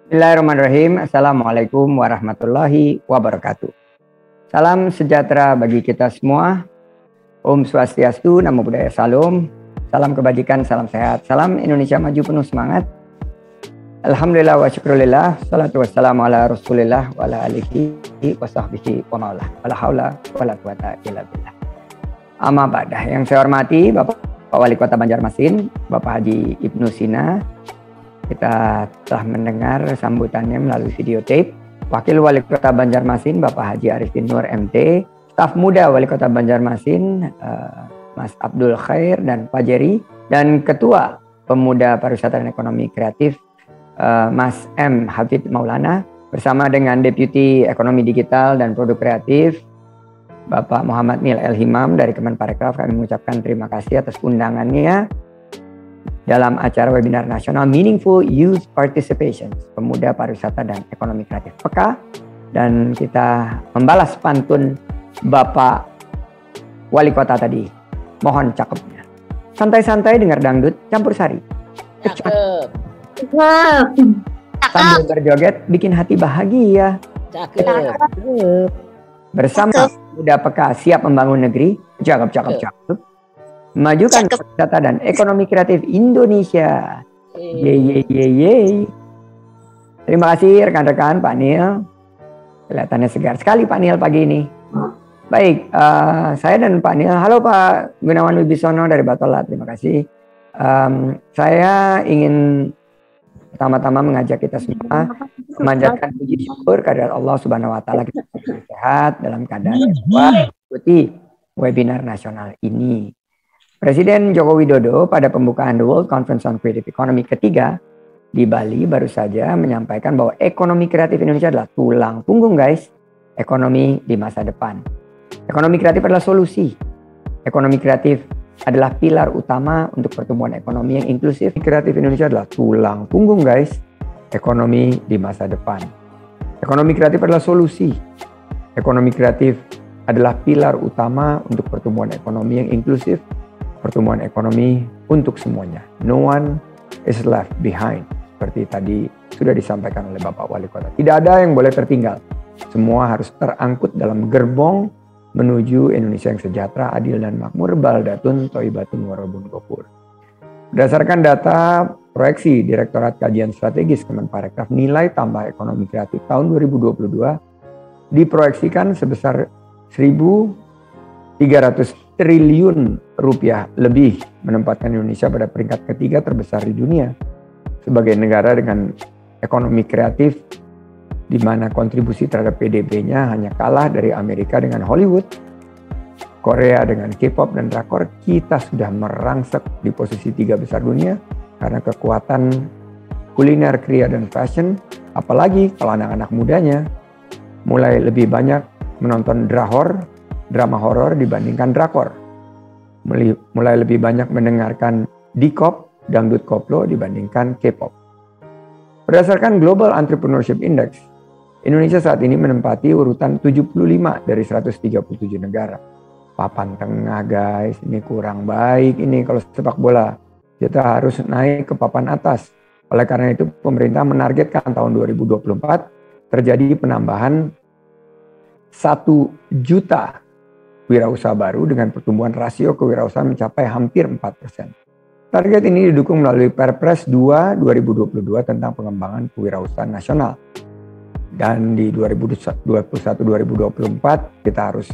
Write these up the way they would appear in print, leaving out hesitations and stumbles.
Bismillahirrahmanirrahim. Assalamualaikum warahmatullahi wabarakatuh. Salam sejahtera bagi kita semua. Om Swastiastu, Namo Buddhaya Salam. Salam kebajikan, salam sehat. Salam Indonesia maju penuh semangat. Alhamdulillah wa syukurillah. Salatu wassalamu ala rasulillah wa ala alihi wa sahbihi wa maulah. Wala haula wala quwata illa billah. Amma ba'dah. Yang saya hormati Bapak Wali Kota Banjarmasin, Bapak Haji Ibnu Sina. Kita telah mendengar sambutannya melalui video tape. Wakil Wali Kota Banjarmasin, Bapak Haji Arifin Nur MT. Staf muda Wali Kota Banjarmasin, Mas Abdul Khair dan Pak Jerry. Dan Ketua Pemuda Pariwisata dan Ekonomi Kreatif, Mas M. Hafid Maulana. Bersama dengan Deputi Ekonomi Digital dan Produk Kreatif, Bapak Muhammad Mil El Himam dari Kemenparekraf. Kami mengucapkan terima kasih atas undangannya dalam acara webinar nasional Meaningful Youth Participation, Pemuda Pariwisata dan Ekonomi Kreatif PEKA. Dan kita membalas pantun Bapak Wali Kota tadi. Mohon cakepnya. Santai-santai dengar dangdut campur sari. Cakep. Sambil berjoget bikin hati bahagia. Cakep. Bersama Pemuda PEKA siap membangun negeri. Cakep. Majukan pariwisata dan ekonomi kreatif Indonesia. Yeay. Terima kasih rekan-rekan Pak Nil. Kelihatannya segar sekali Pak Nil pagi ini. Baik, saya dan Pak Nil. Halo Pak Gunawan Wibisono dari Batola. Terima kasih. Saya ingin pertama-tama mengajak kita semua memanjatkan puji syukur kehadirat Allah Subhanahu Wa Taala, kita sehat dalam keadaan sehat mengikuti webinar nasional ini. Presiden Joko Widodo pada pembukaan The World Conference on Creative Economy ketiga di Bali baru saja menyampaikan bahwa ekonomi kreatif Indonesia adalah tulang punggung guys, ekonomi di masa depan. Ekonomi kreatif adalah solusi. Ekonomi kreatif adalah pilar utama untuk pertumbuhan ekonomi yang inklusif. Kreatif Indonesia adalah tulang punggung guys, ekonomi di masa depan. Ekonomi kreatif adalah solusi. Ekonomi kreatif adalah pilar utama untuk pertumbuhan ekonomi yang inklusif. Pertumbuhan ekonomi untuk semuanya. No one is left behind. Seperti tadi sudah disampaikan oleh Bapak Wali Kota. Tidak ada yang boleh tertinggal. Semua harus terangkut dalam gerbong menuju Indonesia yang sejahtera, adil dan makmur. Baldatun Thayyibatun Warabun Ghafur. Berdasarkan data proyeksi Direktorat Kajian Strategis Kemenparekraf, nilai tambah ekonomi kreatif tahun 2022 diproyeksikan sebesar 1.300 triliun rupiah lebih, menempatkan Indonesia pada peringkat ketiga terbesar di dunia sebagai negara dengan ekonomi kreatif di mana kontribusi terhadap PDB-nya hanya kalah dari Amerika dengan Hollywood, Korea dengan K-pop dan drakor. Kita sudah merangsek di posisi 3 besar dunia karena kekuatan kuliner, kria dan fashion. Apalagi kalau anak-anak mudanya mulai lebih banyak menonton drama horor dibandingkan drakor. Mulai lebih banyak mendengarkan D-pop, dangdut koplo dibandingkan K-pop. Berdasarkan Global Entrepreneurship Index, Indonesia saat ini menempati urutan 75 dari 137 negara. Papan tengah guys, ini kurang baik ini kalau sepak bola. Kita harus naik ke papan atas. Oleh karena itu pemerintah menargetkan tahun 2024 terjadi penambahan 1 juta wirausaha baru dengan pertumbuhan rasio kewirausahaan mencapai hampir 4%. Target ini didukung melalui Perpres 2 2022 tentang pengembangan kewirausahaan nasional. Dan di 2021-2024 kita harus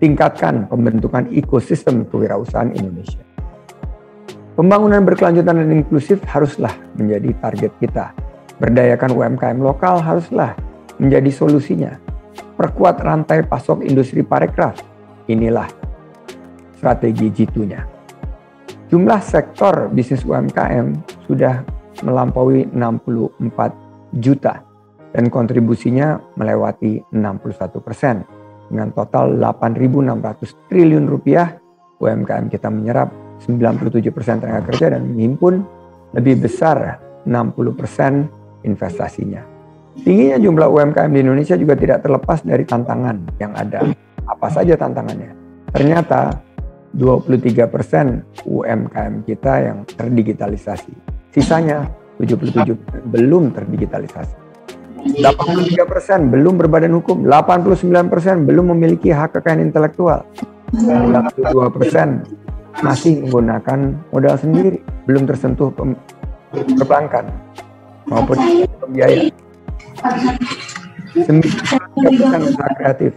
tingkatkan pembentukan ekosistem kewirausahaan Indonesia. Pembangunan berkelanjutan dan inklusif haruslah menjadi target kita. Berdayakan UMKM lokal haruslah menjadi solusinya. Perkuat rantai pasok industri parekraf. Inilah strategi G2-nya. Jumlah sektor bisnis UMKM sudah melampaui 64 juta dan kontribusinya melewati 61%. Dengan total 8.600 triliun rupiah, UMKM kita menyerap 97% tenaga kerja dan menghimpun lebih besar 60% investasinya. Tingginya jumlah UMKM di Indonesia juga tidak terlepas dari tantangan yang ada. Apa saja tantangannya? Ternyata 23% UMKM kita yang terdigitalisasi. Sisanya 77% belum terdigitalisasi. 83% belum berbadan hukum, 89% belum memiliki hak kekayaan intelektual, 92% masih menggunakan modal sendiri, belum tersentuh perbankan maupun pembiayaan. 93% usaha kreatif.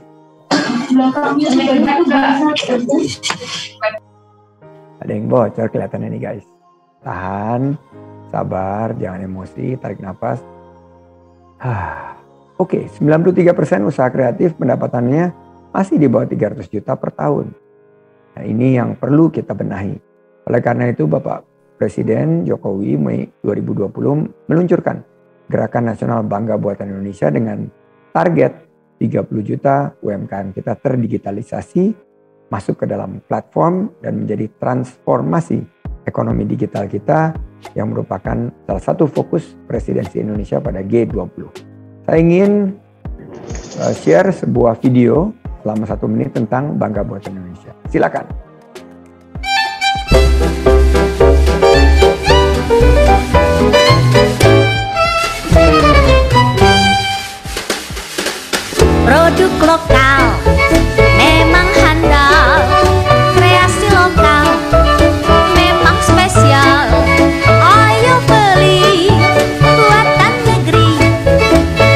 Ada yang bocor kelihatan ini guys. Tahan, sabar, jangan emosi, tarik nafas. Oke, 93% usaha kreatif pendapatannya masih di bawah 300 juta per tahun. Nah, ini yang perlu kita benahi. Oleh karena itu Bapak Presiden Jokowi Mei 2020 meluncurkan Gerakan Nasional Bangga Buatan Indonesia dengan target 30 juta UMKM kita terdigitalisasi, masuk ke dalam platform dan menjadi transformasi ekonomi digital kita yang merupakan salah satu fokus presidensi Indonesia pada G20. Saya ingin share sebuah video selama 1 menit tentang Bangga Buatan Indonesia. Silakan. Produk lokal memang handal, kreasi lokal memang spesial. Ayo beli buatan negeri,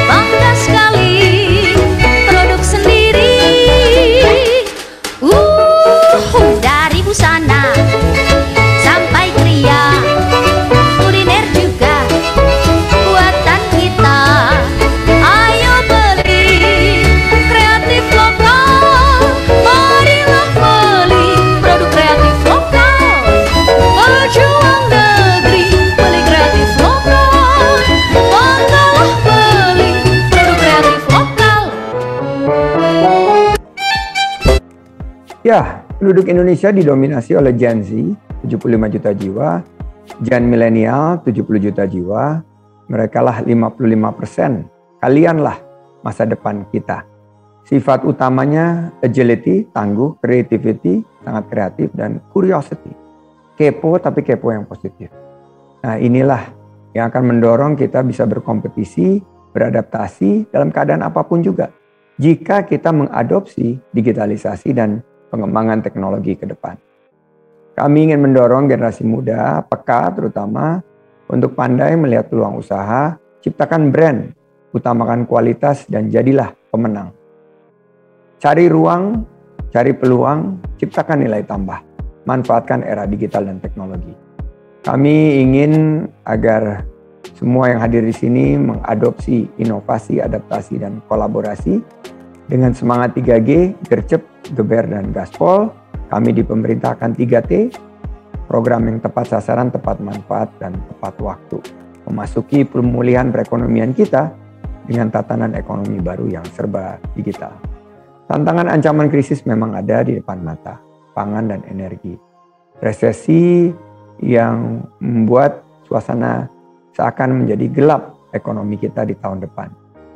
bangga sekali produk sendiri. Dari busana sampai kria, kuliner juga buatan kita. Ayo beli kreatif lokal, marilah beli produk kreatif lokal. Berjuang negeri, beli kreatif lokal, banggalah beli produk kreatif lokal. Ya, penduduk Indonesia didominasi oleh Gen Z, 75 juta jiwa, Gen Milenial, 70 juta jiwa. Mereka lah 55%. Kalianlah masa depan kita. Sifat utamanya agility, tangguh, creativity, sangat kreatif, dan curiosity. Kepo, tapi kepo yang positif. Nah, inilah yang akan mendorong kita bisa berkompetisi, beradaptasi dalam keadaan apapun juga. Jika kita mengadopsi digitalisasi dan pengembangan teknologi ke depan. Kami ingin mendorong generasi muda, peka terutama, untuk pandai melihat peluang usaha, ciptakan brand, utamakan kualitas, dan jadilah pemenang. Cari ruang, cari peluang, ciptakan nilai tambah. Manfaatkan era digital dan teknologi. Kami ingin agar semua yang hadir di sini mengadopsi inovasi, adaptasi, dan kolaborasi dengan semangat 3G, gercep, geber, dan gaspol. Kami dipemerintahkan 3T, program yang tepat sasaran, tepat manfaat, dan tepat waktu. Memasuki pemulihan perekonomian kita dengan tatanan ekonomi baru yang serba digital. Tantangan ancaman krisis memang ada di depan mata, pangan dan energi. Resesi yang membuat suasana seakan menjadi gelap ekonomi kita di tahun depan.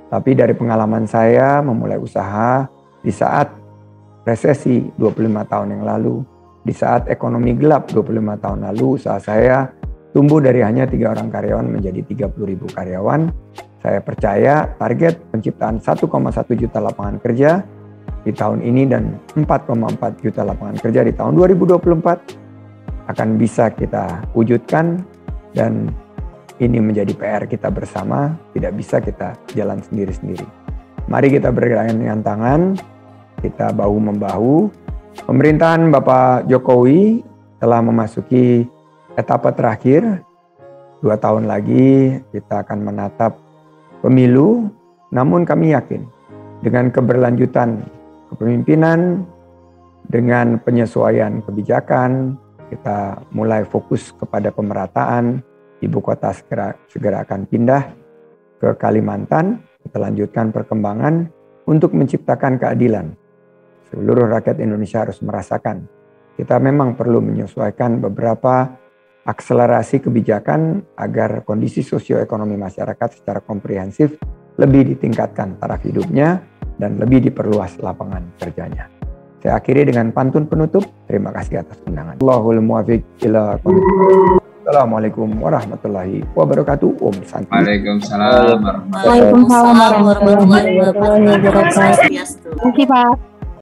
Tapi dari pengalaman saya memulai usaha di saat resesi 25 tahun yang lalu, di saat ekonomi gelap 25 tahun lalu, usaha saya tumbuh dari hanya 3 orang karyawan menjadi 30.000 karyawan. Saya percaya target penciptaan 1,1 juta lapangan kerja di tahun ini dan 4,4 juta lapangan kerja di tahun 2024 akan bisa kita wujudkan, dan ini menjadi PR kita bersama, tidak bisa kita jalan sendiri-sendiri. Mari kita bergandengan tangan, kita bahu-membahu. Pemerintahan Bapak Jokowi telah memasuki etapa terakhir. 2 tahun lagi kita akan menatap pemilu, namun kami yakin dengan keberlanjutan kepemimpinan, dengan penyesuaian kebijakan, kita mulai fokus kepada pemerataan. Ibu kota segera akan pindah ke Kalimantan. Kita lanjutkan perkembangan untuk menciptakan keadilan. Seluruh rakyat Indonesia harus merasakan. Kita memang perlu menyesuaikan beberapa akselerasi kebijakan agar kondisi sosioekonomi masyarakat secara komprehensif lebih ditingkatkan taraf hidupnya dan lebih diperluas lapangan kerjanya. Saya akhiri dengan pantun penutup. Terima kasih atas undangan. Allahul muwaffiq ila aqwamit. Assalamualaikum warahmatullahi wabarakatuh. Om Santi. Waalaikumsalam warahmatullahi Waalaikumsalam warahmatullahi wabarakatuh. Terima kasih, Terima kasih, Pak.